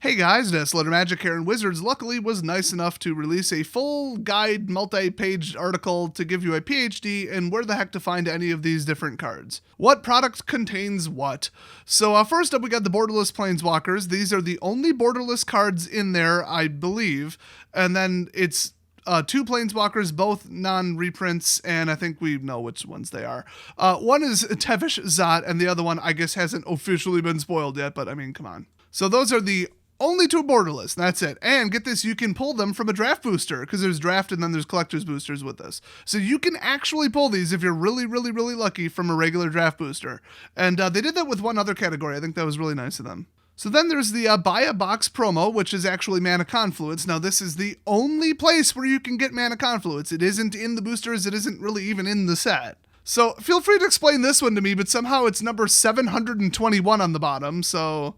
Hey guys, it's Letter Magic here, and Wizards luckily was nice enough to release a full guide, multi-page article to give you a PhD in where the heck to find any of these different cards. What product contains what? So first up we got the Borderless planeswalkers. These are the only Borderless cards in there, I believe, and then it's two planeswalkers, both non-reprints, and I think we know which ones they are. One is Tevish Zot, and the other one I guess hasn't officially been spoiled yet, but I mean, come on. So those are the only two Borderless, that's it. And get this, you can pull them from a draft booster, because there's draft and then there's collector's boosters with this. So you can actually pull these if you're really, really, really lucky from a regular draft booster. And they did that with one other category. I think that was really nice of them. So then there's the Buy a Box promo, which is actually Mana Confluence. Now this is the only place where you can get Mana Confluence. It isn't in the boosters, it isn't really even in the set. So feel free to explain this one to me, but somehow it's number 721 on the bottom, so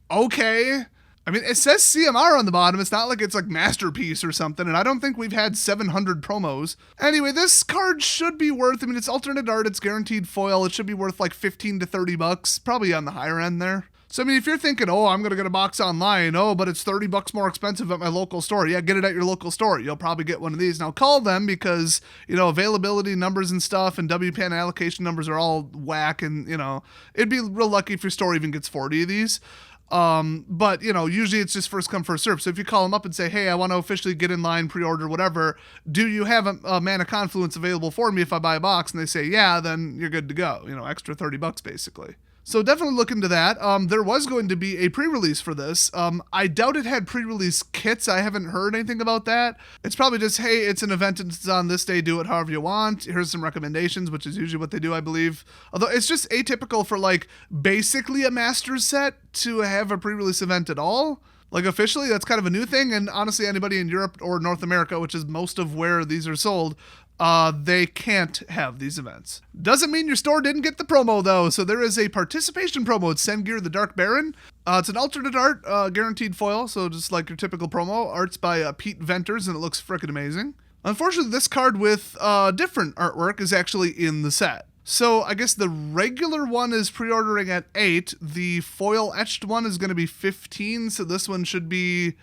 okay. I mean, it says CMR on the bottom. It's not like it's like Masterpiece or something, and I don't think we've had 700 promos. Anyway, this card should be worth, I mean, it's alternate art, it's guaranteed foil. It should be worth like 15 to 30 bucks, probably on the higher end there. So, I mean, if you're thinking, oh, I'm going to get a box online, oh, but it's 30 bucks more expensive at my local store. Yeah, get it at your local store. You'll probably get one of these. Now, call them because, you know, availability numbers and stuff and WPN allocation numbers are all whack, and, you know, it'd be real lucky if your store even gets 40 of these. But you know, usually it's just first come first serve. So if you call them up and say, hey, I want to officially get in line, pre-order, whatever, do you have a Mana Confluence available for me if I buy a box? And they say, yeah, then you're good to go. You know, extra 30 bucks basically. So definitely look into that. There was going to be a pre-release for this. I doubt it had pre-release kits. I haven't heard anything about that. It's probably just, hey, it's an event and it's on this day. Do it however you want. Here's some recommendations, which is usually what they do, I believe. Although it's just atypical for like basically a master set to have a pre-release event at all. Like officially, that's kind of a new thing. And honestly, anybody in Europe or North America, which is most of where these are sold, they can't have these events. Doesn't mean your store didn't get the promo though. So there is a participation promo. It's Sengir the Dark Baron. It's an alternate art, guaranteed foil. So just like your typical promo. Art's by Pete Venters, and it looks frickin' amazing. Unfortunately, this card with different artwork is actually in the set. So I guess the regular one is pre-ordering at $8. The foil etched one is going to be $15. So this one should be,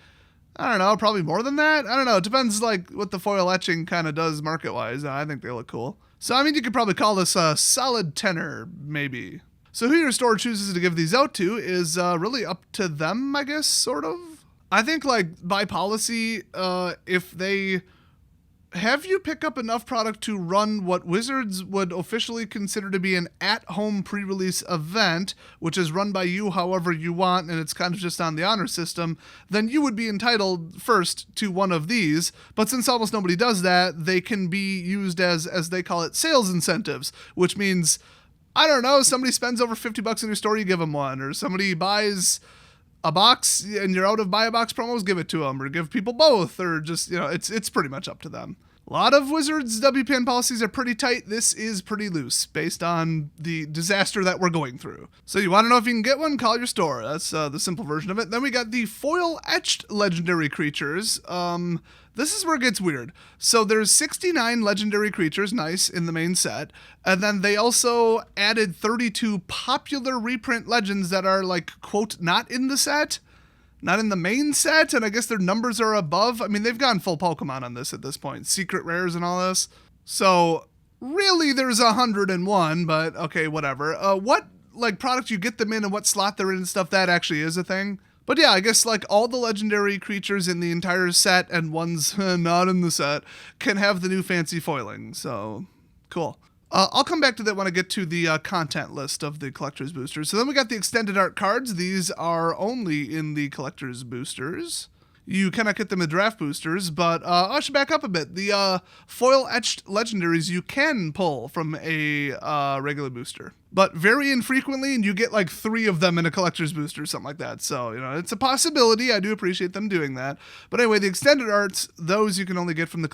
I don't know, probably more than that. I don't know. It depends like what the foil etching kind of does market-wise. I think they look cool. So, I mean, you could probably call this a solid tenner, maybe. So who your store chooses to give these out to is really up to them, I guess, sort of. I think, like, by policy, if they have you pick up enough product to run what Wizards would officially consider to be an at-home pre-release event, which is run by you however you want, and it's kind of just on the honor system, then you would be entitled first to one of these. But since almost nobody does that, they can be used as they call it, sales incentives, which means, I don't know, somebody spends over 50 bucks in your store, you give them one, or somebody buys a box and you're out of buy a box promos, give it to them, or give people both, or just, you know, it's pretty much up to them. A lot of Wizards WPN policies are pretty tight. This is pretty loose based on the disaster that we're going through. So you want to know if you can get one? Call your store. That's the simple version of it. Then we got the foil etched legendary creatures. This is where it gets weird. So there's 69 legendary creatures, nice, in the main set. And then they also added 32 popular reprint legends that are like, quote, not in the set. Not in the main set, and I guess their numbers are above. I mean, they've gone full Pokemon on this at this point. Secret rares and all this. So, really, there's 101, but okay, whatever. What, like, product you get them in and what slot they're in and stuff, that actually is a thing. But yeah, I guess, like, all the legendary creatures in the entire set and ones not in the set can have the new fancy foiling. So, cool. I'll come back to that when I get to the content list of the collector's boosters. So then we got the extended art cards. These are only in the collector's boosters. You cannot get them in draft boosters, but I should back up a bit. The foil etched legendaries you can pull from a regular booster, but very infrequently, and you get like 3 of them in a collector's booster, something like that. So, you know, it's a possibility. I do appreciate them doing that. But anyway, the extended arts, those you can only get from the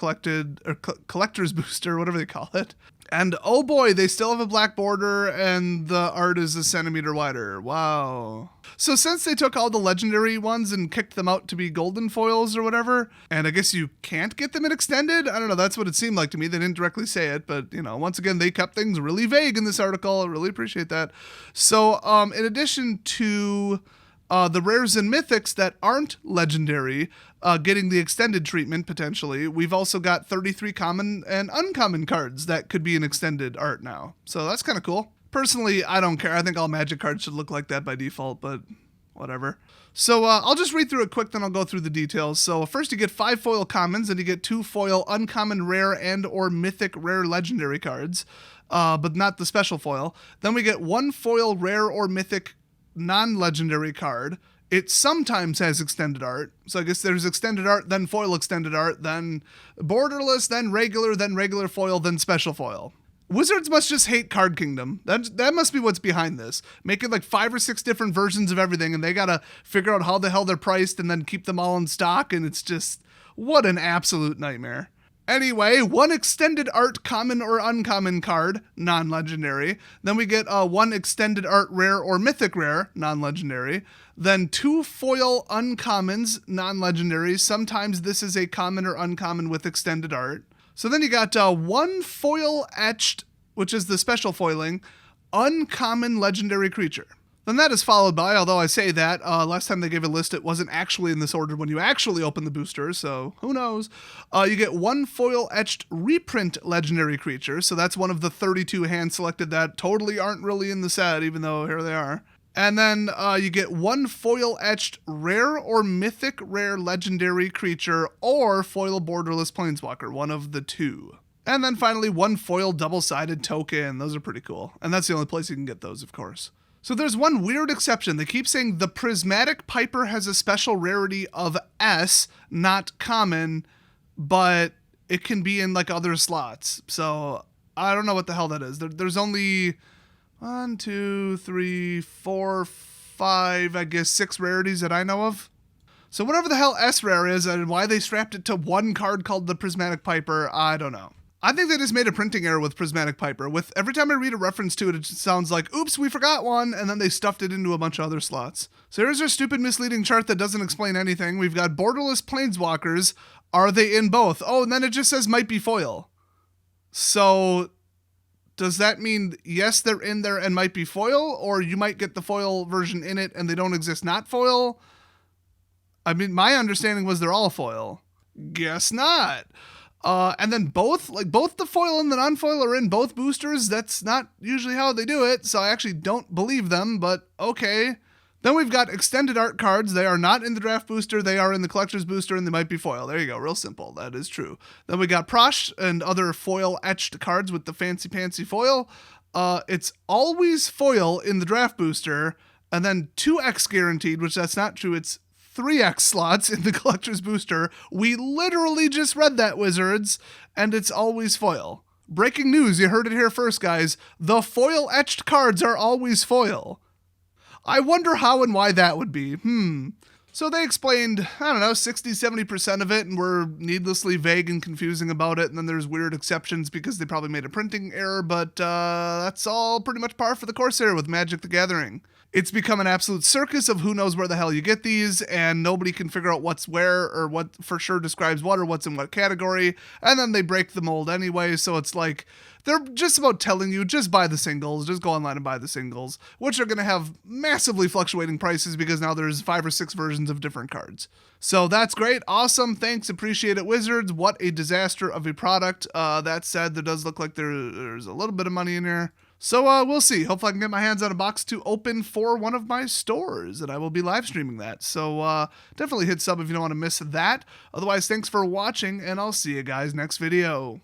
collector's booster, whatever they call it. And oh boy, they still have a black border and the art is a centimeter wider. Wow. So since they took all the legendary ones and kicked them out to be golden foils or whatever, and I guess you can't get them in extended? I don't know, that's what it seemed like to me. They didn't directly say it, but you know, once again, they kept things really vague in this article. I really appreciate that. So in addition to The rares and mythics that aren't legendary, getting the extended treatment potentially. We've also got 33 common and uncommon cards that could be in extended art now. So that's kind of cool. Personally, I don't care. I think all Magic cards should look like that by default, but whatever. So I'll just read through it quick, then I'll go through the details. So first you get 5 foil commons, and you get 2 foil uncommon rare and or mythic rare legendary cards, but not the special foil. Then we get 1 foil rare or mythic non-legendary card. It sometimes has extended art. So I guess there's extended art, then foil extended art, then borderless, then regular foil, then special foil. Wizards must just hate Card Kingdom. That must be what's behind this. Making like 5 or 6 different versions of everything, and they gotta figure out how the hell they're priced and then keep them all in stock, and it's just, what an absolute nightmare. Anyway, 1 extended art common or uncommon card, non-legendary. Then we get 1 extended art rare or mythic rare, non-legendary. Then 2 foil uncommons, non-legendary. Sometimes this is a common or uncommon with extended art. So then you got 1 foil etched, which is the special foiling, uncommon legendary creature. Then that is followed by, although I say that, last time they gave a list, it wasn't actually in this order when you actually open the booster, so who knows. You get 1 foil etched reprint legendary creature, so that's one of the 32 hand-selected that totally aren't really in the set, even though here they are. And then you get 1 foil etched rare or mythic rare legendary creature or foil borderless planeswalker, one of the 2. And then finally 1 foil double-sided token. Those are pretty cool. And that's the only place you can get those, of course. So there's one weird exception. They keep saying the Prismatic Piper has a special rarity of S, not common, but it can be in like other slots. So I don't know what the hell that is. There's only 1, 2, 3, 4, 5, I guess 6 rarities that I know of. So whatever the hell S rare is and why they strapped it to 1 card called the Prismatic Piper, I don't know. I think they just made a printing error with Prismatic Piper. With every time I read a reference to it, it just sounds like, oops, we forgot one, and then they stuffed it into a bunch of other slots. So here's our stupid misleading chart that doesn't explain anything. We've got Borderless Planeswalkers. Are they in both? Oh, and then it just says might be foil. So does that mean, yes, they're in there and might be foil, or you might get the foil version in it and they don't exist not foil? I mean, my understanding was they're all foil. Guess not. And then both the foil and the non-foil are in both boosters. That's not usually how they do it, so I actually don't believe them, but okay. Then we've got extended art cards. They are not in the draft booster. They are in the collector's booster, and they might be foil. There you go. Real simple. That is true. Then we got Prosh and other foil etched cards with the fancy pantsy foil. It's always foil in the draft booster, and then 2x guaranteed, which that's not true. It's 3x slots in the collector's booster. We literally just read that, Wizards, and it's always foil. Breaking news, you heard it here first, guys. The foil etched cards are always foil. I wonder how and why that would be. So they explained, I don't know, 60-70% of it, and were needlessly vague and confusing about it, and then there's weird exceptions because they probably made a printing error, but that's all pretty much par for the course here with Magic the Gathering. It's become an absolute circus of who knows where the hell you get these, and nobody can figure out what's where or what for sure describes what or what's in what category, and then they break the mold anyway, so it's like they're just about telling you, just buy the singles, just go online and buy the singles, which are going to have massively fluctuating prices because now there's 5 or 6 versions of different cards. So that's great, awesome, thanks, appreciate it, Wizards. What a disaster of a product. That said, there does look like there's a little bit of money in here. So we'll see. Hopefully I can get my hands on a box to open for one of my stores, and I will be live streaming that. So definitely hit sub if you don't want to miss that. Otherwise, thanks for watching, and I'll see you guys next video.